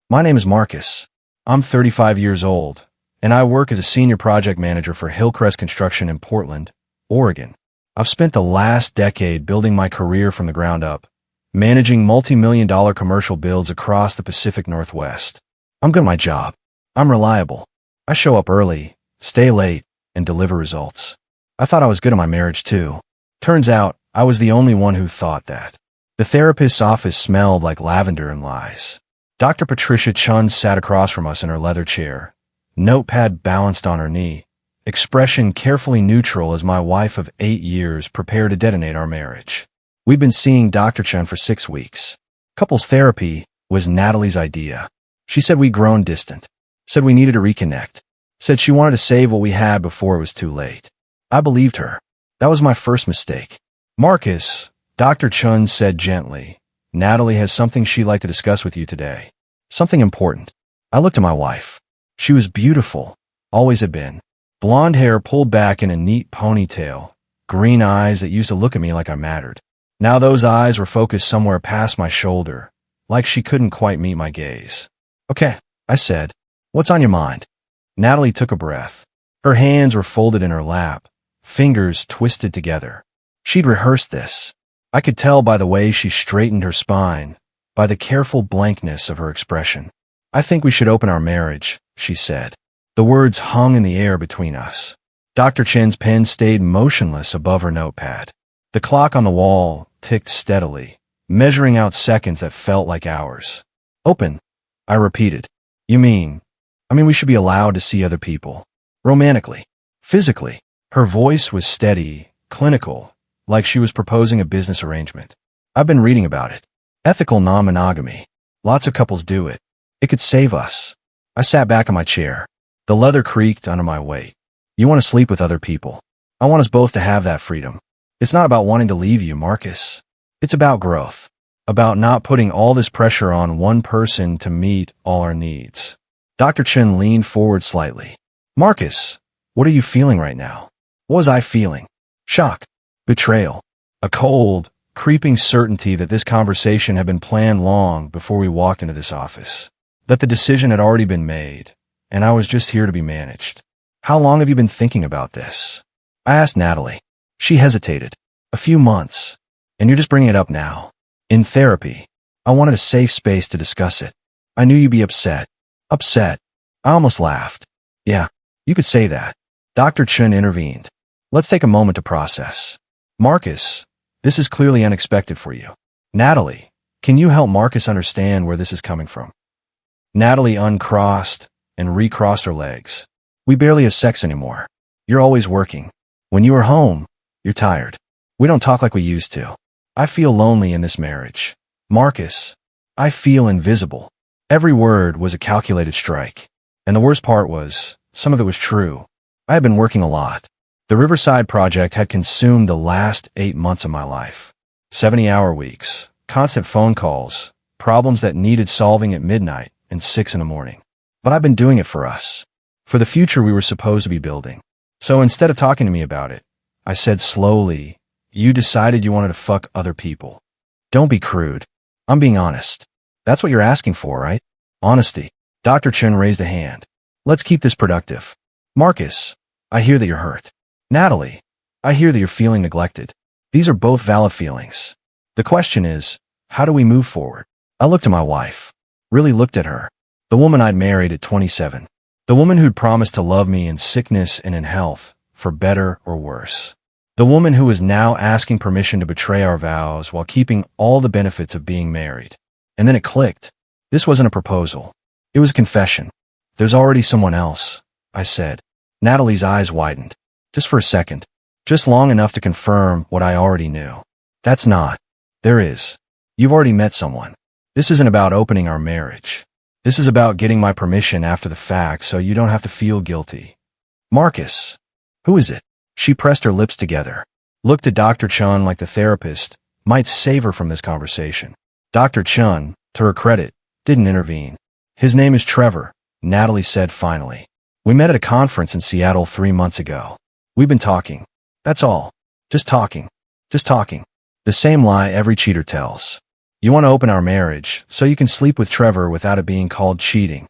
My name is Marcus. I'm 35 years old, and I work as a senior project manager for Hillcrest Construction in Portland, Oregon. I've spent the last decade building my career from the ground up, managing multi-million-dollar commercial builds across the Pacific Northwest. I'm good at my job. I'm reliable. I show up early, stay late, and deliver results. I thought I was good at my marriage too. Turns out, I was the only one who thought that. The therapist's office smelled like lavender and lies. Dr. Patricia Chun sat across from us in her leather chair, notepad balanced on her knee, expression carefully neutral as my wife of 8 years prepared to detonate our marriage. We'd been seeing Dr. Chun for 6 weeks. Couples therapy was Natalie's idea. She said we'd grown distant, said we needed to reconnect, said she wanted to save what we had before it was too late. I believed her. That was my first mistake. Marcus, Dr. Chun said gently, Natalie has something she'd like to discuss with you today. Something important. I looked at my wife. She was beautiful, always had been. Blonde hair pulled back in a neat ponytail, green eyes that used to look at me like I mattered. Now those eyes were focused somewhere past my shoulder, like she couldn't quite meet my gaze. Okay, I said. What's on your mind? Natalie took a breath. Her hands were folded in her lap, fingers twisted together. She'd rehearsed this. I could tell by the way she straightened her spine, by the careful blankness of her expression. I think we should open our marriage, she said. The words hung in the air between us. Dr. Chen's pen stayed motionless above her notepad. The clock on the wall ticked steadily, measuring out seconds that felt like hours. Open, I repeated. You mean we should be allowed to see other people. Romantically. Physically. Her voice was steady, clinical, like she was proposing a business arrangement. I've been reading about it. Ethical non-monogamy. Lots of couples do it. It could save us. I sat back in my chair. The leather creaked under my weight. You want to sleep with other people. I want us both to have that freedom. It's not about wanting to leave you, Marcus. It's about growth. About not putting all this pressure on one person to meet all our needs. Dr. Chen leaned forward slightly. Marcus, what are you feeling right now? What was I feeling? Shock. Betrayal. A cold, creeping certainty that this conversation had been planned long before we walked into this office. That the decision had already been made, and I was just here to be managed. How long have you been thinking about this? I asked Natalie. She hesitated. A few months. And you're just bringing it up now. In therapy. I wanted a safe space to discuss it. I knew you'd be upset. Upset. I almost laughed. Yeah, you could say that. Dr. Chun intervened. Let's take a moment to process. Marcus, this is clearly unexpected for you. Natalie, can you help Marcus understand where this is coming from? Natalie uncrossed and recrossed her legs. We barely have sex anymore. You're always working. When you are home, you're tired. We don't talk like we used to. I feel lonely in this marriage. Marcus, I feel invisible. Every word was a calculated strike. And the worst part was, some of it was true. I had been working a lot. The Riverside project had consumed the last 8 months of my life. 70-hour weeks, constant phone calls, problems that needed solving at midnight and 6 in the morning. But I've been doing it for us. For the future we were supposed to be building. So instead of talking to me about it, I said slowly, you decided you wanted to fuck other people. Don't be crude. I'm being honest. That's what you're asking for, right? Honesty. Dr. Chen raised a hand. Let's keep this productive. Marcus, I hear that you're hurt. Natalie, I hear that you're feeling neglected. These are both valid feelings. The question is, how do we move forward? I looked at my wife. Really looked at her. The woman I'd married at 27. The woman who'd promised to love me in sickness and in health, for better or worse. The woman who was now asking permission to betray our vows while keeping all the benefits of being married. And then it clicked. This wasn't a proposal. It was a confession. There's already someone else, I said. Natalie's eyes widened. Just for a second. Just long enough to confirm what I already knew. That's not. There is. You've already met someone. This isn't about opening our marriage. This is about getting my permission after the fact so you don't have to feel guilty. Marcus. Who is it? She pressed her lips together. Looked at Dr. Chun like the therapist might save her from this conversation. Dr. Chun, to her credit, didn't intervene. His name is Trevor, Natalie said finally. We met at a conference in Seattle 3 months ago. We've been talking. That's all. Just talking. Just talking. The same lie every cheater tells. You want to open our marriage so you can sleep with Trevor without it being called cheating.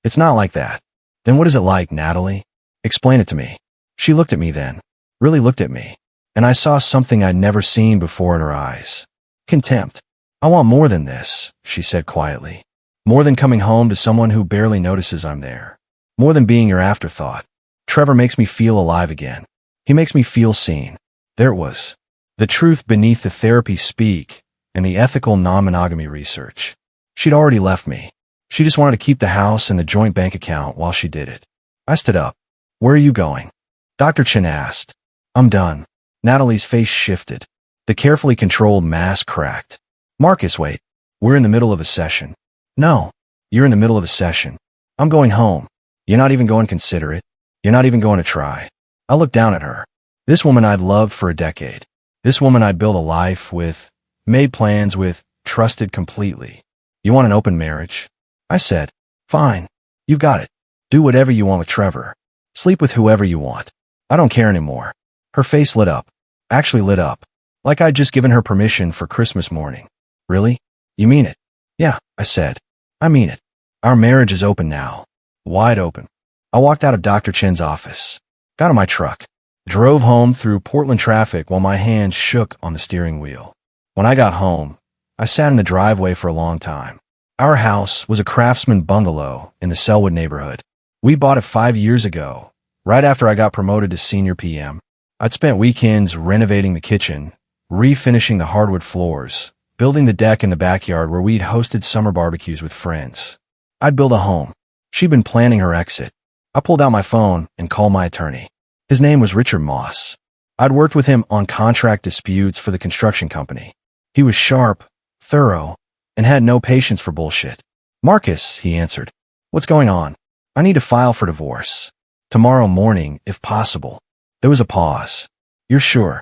It's not like that. Then what is it like, Natalie? Explain it to me. She looked at me then. Really looked at me. And I saw something I'd never seen before in her eyes. Contempt. I want more than this, she said quietly. More than coming home to someone who barely notices I'm there. More than being your afterthought. Trevor makes me feel alive again. He makes me feel seen. There it was. The truth beneath the therapy speak and the ethical non-monogamy research. She'd already left me. She just wanted to keep the house and the joint bank account while she did it. I stood up. Where are you going? Dr. Chen asked. I'm done. Natalie's face shifted. The carefully controlled mask cracked. Marcus, wait. We're in the middle of a session. No. You're in the middle of a session. I'm going home. You're not even going to consider it. You're not even going to try. I looked down at her. This woman I'd loved for a decade. This woman I'd built a life with, made plans with, trusted completely. You want an open marriage? I said, fine. You've got it. Do whatever you want with Trevor. Sleep with whoever you want. I don't care anymore. Her face lit up. Actually lit up. Like I'd just given her permission for Christmas morning. Really? You mean it? Yeah, I said. I mean it. Our marriage is open now. Wide open. I walked out of Dr. Chen's office. Got in my truck. Drove home through Portland traffic while my hands shook on the steering wheel. When I got home, I sat in the driveway for a long time. Our house was a craftsman bungalow in the Selwood neighborhood. We bought it 5 years ago, right after I got promoted to senior PM. I'd spent weekends renovating the kitchen, refinishing the hardwood floors, building the deck in the backyard where we'd hosted summer barbecues with friends. I'd build a home. She'd been planning her exit. I pulled out my phone and called my attorney. His name was Richard Moss. I'd worked with him on contract disputes for the construction company. He was sharp, thorough, and had no patience for bullshit. Marcus, he answered. What's going on? I need to file for divorce. Tomorrow morning, if possible. There was a pause. You're sure?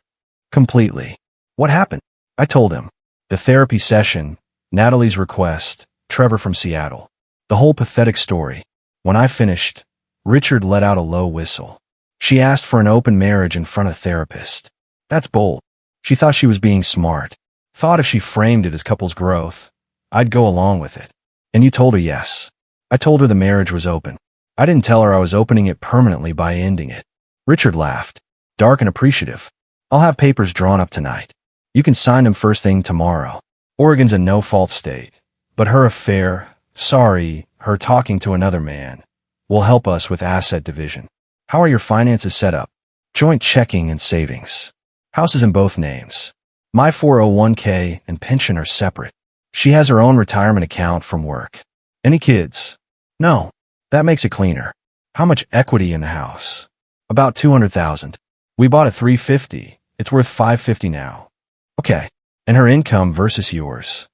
Completely. What happened? I told him. The therapy session, Natalie's request, Trevor from Seattle. The whole pathetic story. When I finished, Richard let out a low whistle. She asked for an open marriage in front of a therapist. That's bold. She thought she was being smart. Thought if she framed it as couples growth, I'd go along with it. And you told her yes. I told her the marriage was open. I didn't tell her I was opening it permanently by ending it. Richard laughed, dark and appreciative. I'll have papers drawn up tonight. You can sign them first thing tomorrow. Oregon's a no-fault state, but her affair, her talking to another man, will help us with asset division. How are your finances set up? Joint checking and savings. House is in both names. My 401k and pension are separate. She has her own retirement account from work. Any kids? No. That makes it cleaner. How much equity in the house? About $200,000. We bought at $350. It's worth $550 now. Okay. And her income versus yours.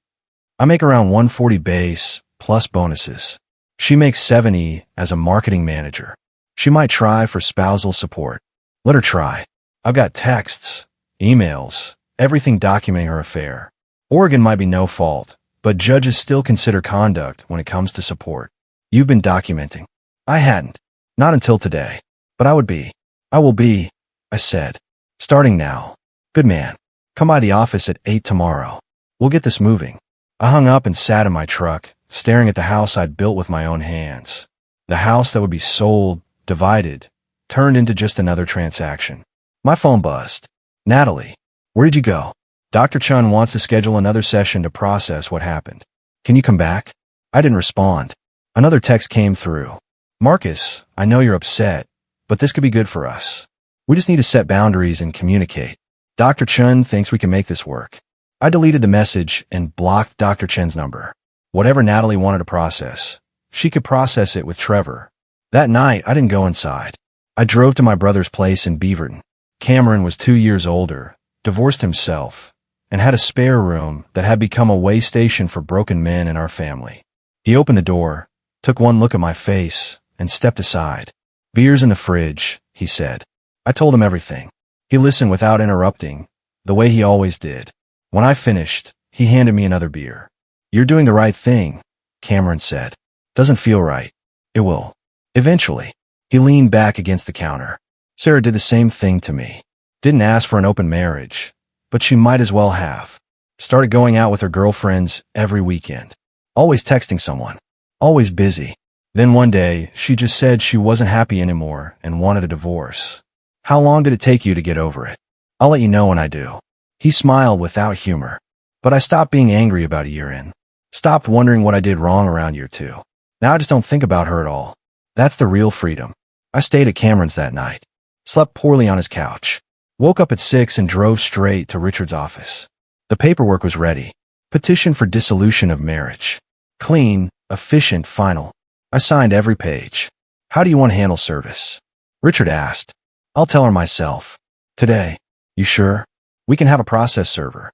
I make around $140 base plus bonuses. She makes $70 as a marketing manager. She might try for spousal support. Let her try. I've got texts, emails, everything documenting her affair. Oregon might be no fault, but judges still consider conduct when it comes to support. You've been documenting. I hadn't. Not until today. But I would be. I will be, I said. Starting now. Good man. Come by the office at 8 tomorrow. We'll get this moving. I hung up and sat in my truck, staring at the house I'd built with my own hands. The house that would be sold, divided, turned into just another transaction. My phone buzzed. Natalie, where did you go? Dr. Chun wants to schedule another session to process what happened. Can you come back? I didn't respond. Another text came through. Marcus, I know you're upset, but this could be good for us. We just need to set boundaries and communicate. Dr. Chun thinks we can make this work. I deleted the message and blocked Dr. Chen's number. Whatever Natalie wanted to process, she could process it with Trevor. That night, I didn't go inside. I drove to my brother's place in Beaverton. Cameron was 2 years older, divorced himself, and had a spare room that had become a way station for broken men in our family. He opened the door, took one look at my face, and stepped aside. Beer's in the fridge, he said. I told him everything. He listened without interrupting, the way he always did. When I finished, he handed me another beer. You're doing the right thing, Cameron said. Doesn't feel right. It will. Eventually. He leaned back against the counter. Sarah did the same thing to me. Didn't ask for an open marriage, but she might as well have. Started going out with her girlfriends every weekend. Always texting someone. Always busy. Then one day, she just said she wasn't happy anymore and wanted a divorce. How long did it take you to get over it? I'll let you know when I do. He smiled without humor. But I stopped being angry about a year in. Stopped wondering what I did wrong around year 2. Now I just don't think about her at all. That's the real freedom. I stayed at Cameron's that night. Slept poorly on his couch. Woke up at 6 and drove straight to Richard's office. The paperwork was ready. Petition for dissolution of marriage. Clean, efficient, final. I signed every page. How do you want to handle service? Richard asked. I'll tell her myself. Today. You sure? We can have a process server.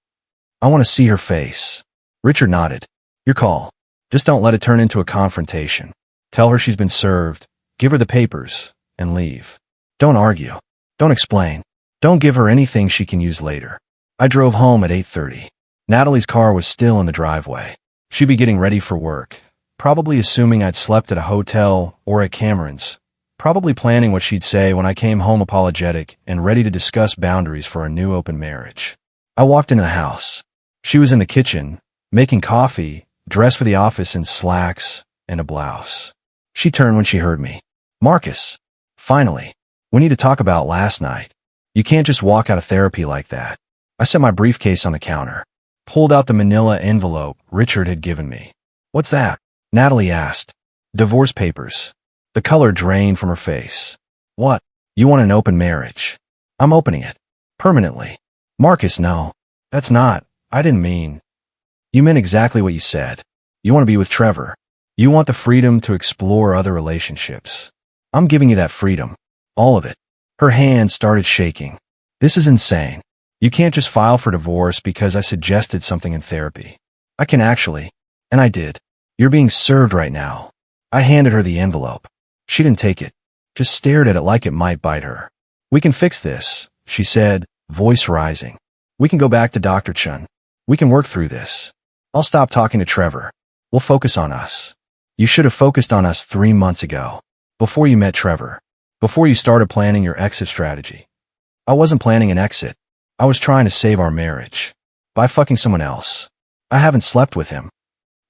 I want to see her face. Richard nodded. Your call. Just don't let it turn into a confrontation. Tell her she's been served. Give her the papers. And leave. Don't argue. Don't explain. Don't give her anything she can use later. I drove home at 8:30. Natalie's car was still in the driveway. She'd be getting ready for work. Probably assuming I'd slept at a hotel or at Cameron's. Probably planning what she'd say when I came home apologetic and ready to discuss boundaries for a new open marriage. I walked into the house. She was in the kitchen, making coffee, dressed for the office in slacks and a blouse. She turned when she heard me. Marcus. Finally. We need to talk about last night. You can't just walk out of therapy like that. I set my briefcase on the counter. Pulled out the manila envelope Richard had given me. What's that? Natalie asked. Divorce papers. The color drained from her face. What? You want an open marriage? I'm opening it. Permanently. Marcus, no. That's not. I didn't mean. You meant exactly what you said. You want to be with Trevor. You want the freedom to explore other relationships. I'm giving you that freedom. All of it. Her hand started shaking. This is insane. You can't just file for divorce because I suggested something in therapy. I can actually. And I did. You're being served right now. I handed her the envelope. She didn't take it. Just stared at it like it might bite her. We can fix this, she said, voice rising. We can go back to Dr. Chun. We can work through this. I'll stop talking to Trevor. We'll focus on us. You should have focused on us 3 months ago. Before you met Trevor. Before you started planning your exit strategy. I wasn't planning an exit. I was trying to save our marriage. By fucking someone else. I haven't slept with him.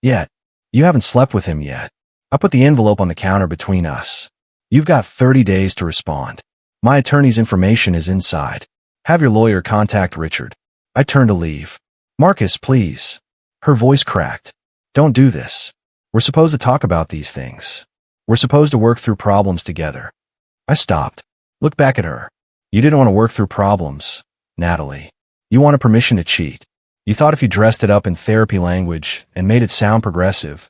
Yet. You haven't slept with him yet. I put the envelope on the counter between us. You've got 30 days to respond. My attorney's information is inside. Have your lawyer contact Richard. I turned to leave. Marcus, please. Her voice cracked. Don't do this. We're supposed to talk about these things. We're supposed to work through problems together. I stopped. Looked back at her. You didn't want to work through problems, Natalie. You wanted permission to cheat. You thought if you dressed it up in therapy language and made it sound progressive,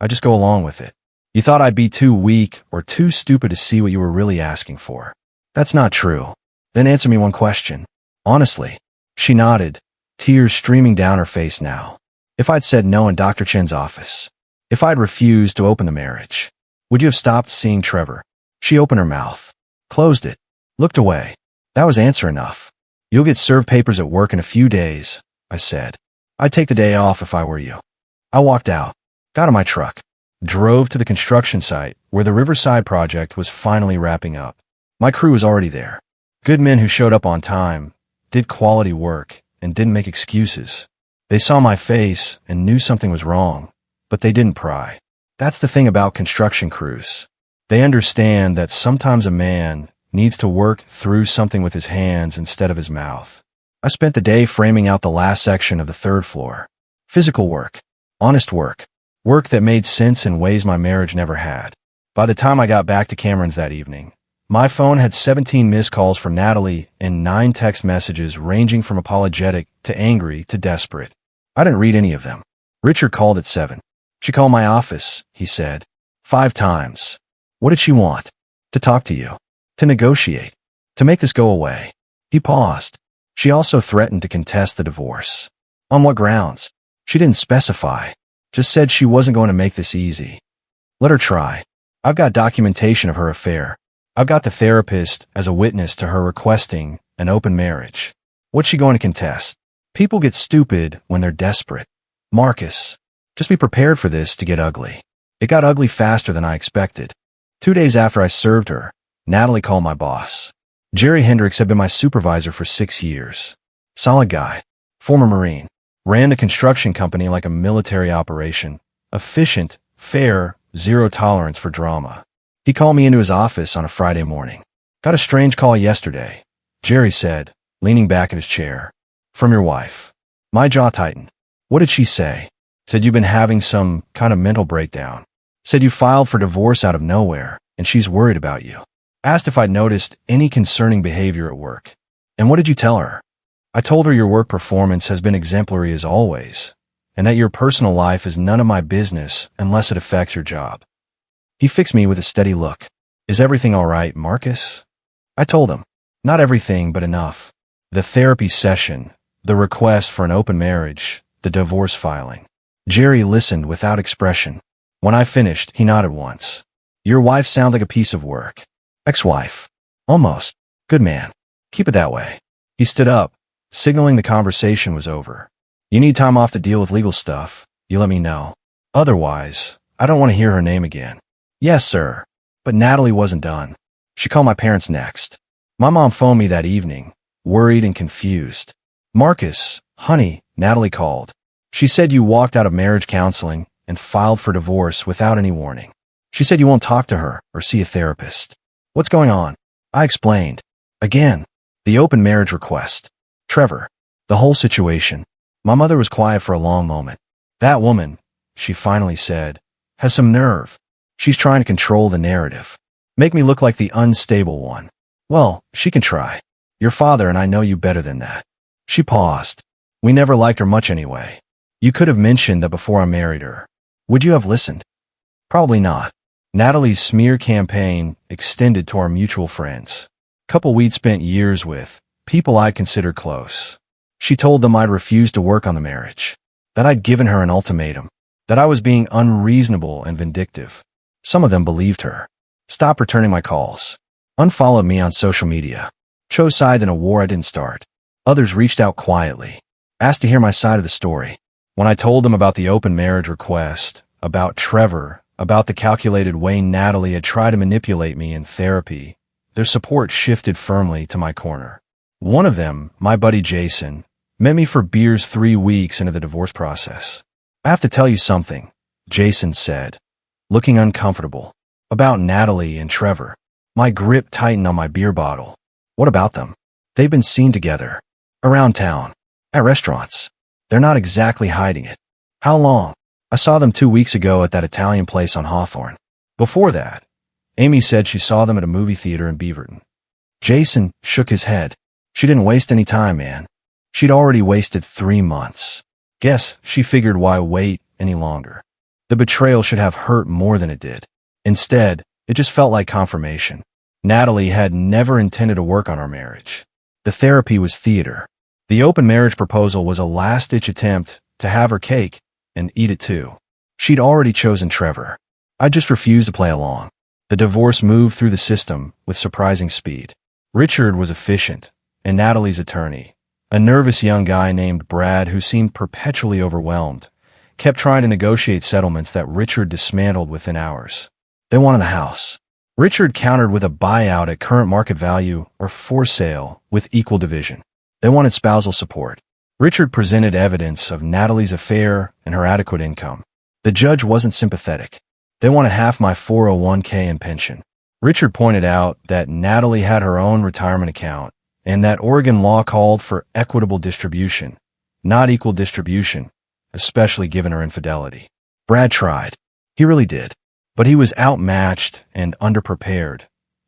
I'd just go along with it. You thought I'd be too weak or too stupid to see what you were really asking for. That's not true. Then answer me one question. Honestly. She nodded, tears streaming down her face now. If I'd said no in Dr. Chen's office, if I'd refused to open the marriage, would you have stopped seeing Trevor? She opened her mouth, closed it, looked away. That was answer enough. You'll get served papers at work in a few days, I said. I'd take the day off if I were you. I walked out, got in my truck, drove to the construction site where the Riverside project was finally wrapping up. My crew was already there. Good men who showed up on time, did quality work, and didn't make excuses. They saw my face and knew something was wrong, but they didn't pry. That's the thing about construction crews. They understand that sometimes a man needs to work through something with his hands instead of his mouth. I spent the day framing out the last section of the 3rd floor. Physical work. Honest work. Work that made sense in ways my marriage never had. By the time I got back to Cameron's that evening, my phone had 17 missed calls from Natalie and 9 text messages ranging from apologetic to angry to desperate. I didn't read any of them. Richard called at 7. She called my office, he said. 5 times. What did she want? To talk to you. To negotiate. To make this go away. He paused. She also threatened to contest the divorce. On what grounds? She didn't specify. Just said she wasn't going to make this easy. Let her try. I've got documentation of her affair. I've got the therapist as a witness to her requesting an open marriage. What's she going to contest? People get stupid when they're desperate. Marcus, just be prepared for this to get ugly. It got ugly faster than I expected. 2 days after I served her, Natalie called my boss. Jerry Hendricks had been my supervisor for 6 years. Solid guy. Former Marine. ran the construction company like a military operation. Efficient, fair, zero tolerance for drama. He called me into his office on a Friday morning. Got a strange call yesterday, Jerry said, leaning back in his chair. From your wife. My jaw tightened. What did she say? Said you've been having some kind of mental breakdown. Said you filed for divorce out of nowhere, and she's worried about you. Asked if I'd noticed any concerning behavior at work. And what did you tell her? I told her your work performance has been exemplary as always, and that your personal life is none of my business unless it affects your job. He fixed me with a steady look. Is everything all right, Marcus? I told him. Not everything, but enough. The therapy session, the request for an open marriage, the divorce filing. Jerry listened without expression. When I finished, he nodded once. Your wife sounds like a piece of work. Ex-wife. Almost. Good man. Keep it that way. He stood up, signaling the conversation was over. You need time off to deal with legal stuff. You let me know. Otherwise, I don't want to hear her name again. Yes, sir. But Natalie wasn't done. She called my parents next. My mom phoned me that evening, worried and confused. Marcus, honey, Natalie called. She said you walked out of marriage counseling and filed for divorce without any warning. She said you won't talk to her or see a therapist. What's going on? I explained. Again, the open marriage request. Trevor. The whole situation. My mother was quiet for a long moment. That woman, she finally said, has some nerve. She's trying to control the narrative. Make me look like the unstable one. Well, she can try. Your father and I know you better than that. She paused. We never liked her much anyway. You could have mentioned that before I married her. Would you have listened? Probably not. Natalie's smear campaign extended to our mutual friends. Couple we'd spent years with, people I'd considered close. She told them I'd refused to work on the marriage, that I'd given her an ultimatum, that I was being unreasonable and vindictive. Some of them believed her. Stopped returning my calls. Unfollowed me on social media. Chose sides in a war I didn't start. Others reached out quietly. Asked to hear my side of the story. When I told them about the open marriage request, about Trevor, about the calculated way Natalie had tried to manipulate me in therapy, their support shifted firmly to my corner. One of them, my buddy Jason, met me for beers 3 weeks into the divorce process. I have to tell you something, Jason said, looking uncomfortable. About Natalie and Trevor. My grip tightened on my beer bottle. What about them? They've been seen together. Around town. At restaurants. They're not exactly hiding it. How long? I saw them 2 weeks ago at that Italian place on Hawthorne. Before that, Amy said she saw them at a movie theater in Beaverton. Jason shook his head. She didn't waste any time, man. She'd already wasted 3 months. Guess she figured why wait any longer. The betrayal should have hurt more than it did. Instead, it just felt like confirmation. Natalie had never intended to work on our marriage. The therapy was theater. The open marriage proposal was a last-ditch attempt to have her cake and eat it too. She'd already chosen Trevor. I just refused to play along. The divorce moved through the system with surprising speed. Richard was efficient, and Natalie's attorney, a nervous young guy named Brad who seemed perpetually overwhelmed, kept trying to negotiate settlements that Richard dismantled within hours. They wanted the house. Richard countered with a buyout at current market value or for sale with equal division. They wanted spousal support. Richard presented evidence of Natalie's affair and her adequate income. The judge wasn't sympathetic. They wanted half my 401k and pension. Richard pointed out that Natalie had her own retirement account and that Oregon law called for equitable distribution, not equal distribution, especially given her infidelity. Brad tried. He really did. But he was outmatched and underprepared,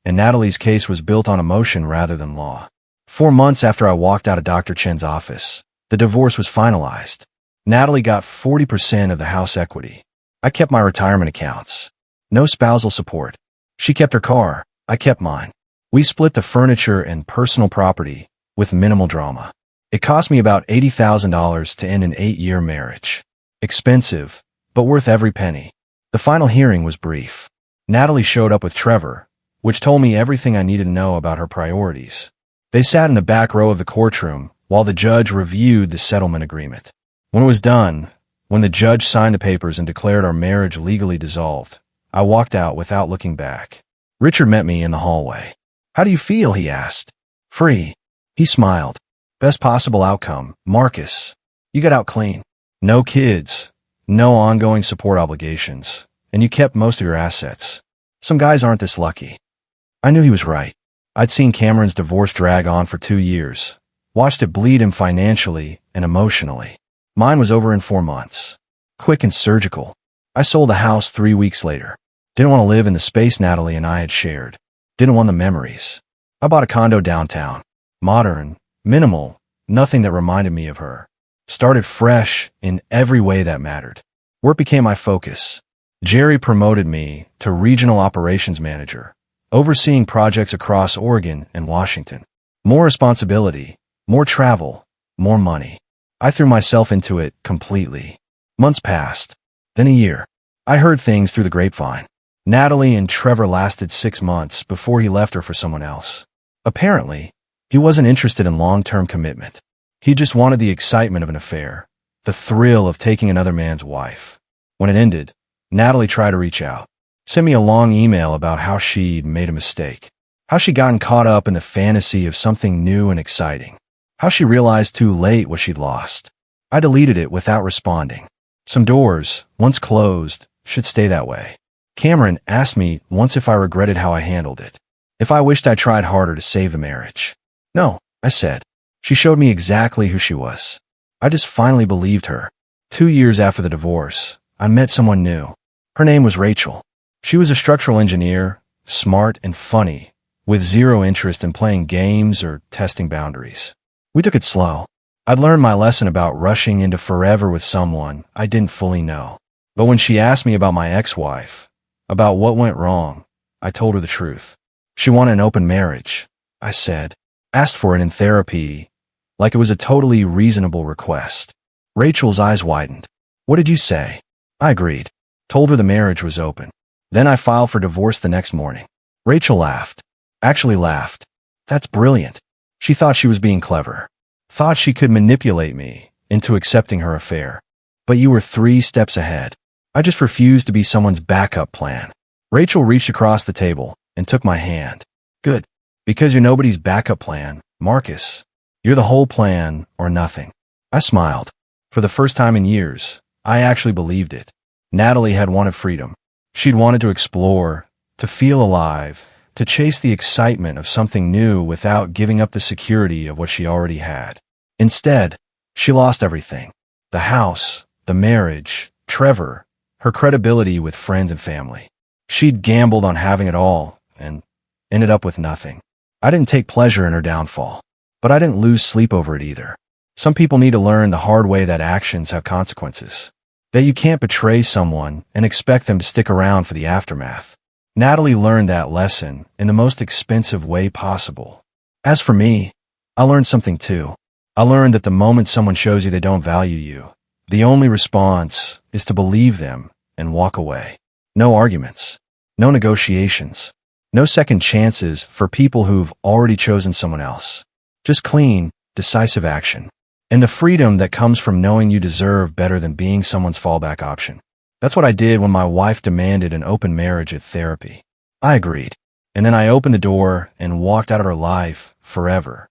and Natalie's case was built on emotion rather than law. 4 months after I walked out of Dr. Chen's office, the divorce was finalized. Natalie got 40% of the house equity. I kept my retirement accounts. No spousal support. She kept her car. I kept mine. We split the furniture and personal property with minimal drama. It cost me about $80,000 to end an 8-year marriage. Expensive, but worth every penny. The final hearing was brief. Natalie showed up with Trevor, which told me everything I needed to know about her priorities. They sat in the back row of the courtroom while the judge reviewed the settlement agreement. When it was done, when the judge signed the papers and declared our marriage legally dissolved, I walked out without looking back. Richard met me in the hallway. How do you feel? He asked. Free. He smiled. Best possible outcome, Marcus. You got out clean. No kids, no ongoing support obligations, and you kept most of your assets. Some guys aren't this lucky. I knew he was right. I'd seen Cameron's divorce drag on for 2 years, watched it bleed him financially and emotionally. Mine was over in 4 months. Quick and surgical. I sold the house 3 weeks later. Didn't want to live in the space Natalie and I had shared. Didn't want the memories. I bought a condo downtown. Modern, minimal, nothing that reminded me of her. Started fresh in every way that mattered. Work became my focus. Jerry promoted me to regional operations manager, overseeing projects across Oregon and Washington. More responsibility, more travel, more money. I threw myself into it completely. Months passed, then a year. I heard things through the grapevine. Natalie and Trevor lasted 6 months before he left her for someone else. Apparently, he wasn't interested in long-term commitment. He just wanted the excitement of an affair, the thrill of taking another man's wife. When it ended, Natalie tried to reach out, sent me a long email about how she'd made a mistake, how she'd gotten caught up in the fantasy of something new and exciting, how she realized too late what she'd lost. I deleted it without responding. Some doors, once closed, should stay that way. Cameron asked me once if I regretted how I handled it, if I wished I tried harder to save the marriage. No, I said. She showed me exactly who she was. I just finally believed her. 2 years after the divorce, I met someone new. Her name was Rachel. She was a structural engineer, smart and funny, with zero interest in playing games or testing boundaries. We took it slow. I'd learned my lesson about rushing into forever with someone I didn't fully know. But when she asked me about my ex-wife, about what went wrong, I told her the truth. She wanted an open marriage, I said. Asked for it in therapy, like it was a totally reasonable request. Rachel's eyes widened. What did you say? I agreed. Told her the marriage was open. Then I filed for divorce the next morning. Rachel laughed. Actually laughed. That's brilliant. She thought she was being clever. Thought she could manipulate me into accepting her affair. But you were 3 steps ahead. I just refused to be someone's backup plan. Rachel reached across the table and took my hand. Good. Because you're nobody's backup plan, Marcus. You're the whole plan or nothing. I smiled. For the first time in years, I actually believed it. Natalie had wanted freedom. She'd wanted to explore, to feel alive, to chase the excitement of something new without giving up the security of what she already had. Instead, she lost everything. The house, the marriage, Trevor, her credibility with friends and family. She'd gambled on having it all and ended up with nothing. I didn't take pleasure in her downfall, but I didn't lose sleep over it either. Some people need to learn the hard way that actions have consequences, that you can't betray someone and expect them to stick around for the aftermath. Natalie learned that lesson in the most expensive way possible. As for me, I learned something too. I learned that the moment someone shows you they don't value you, the only response is to believe them and walk away. No arguments, no negotiations, no second chances for people who've already chosen someone else. Just clean, decisive action. And the freedom that comes from knowing you deserve better than being someone's fallback option. That's what I did when my wife demanded an open marriage at therapy. I agreed. And then I opened the door and walked out of her life forever.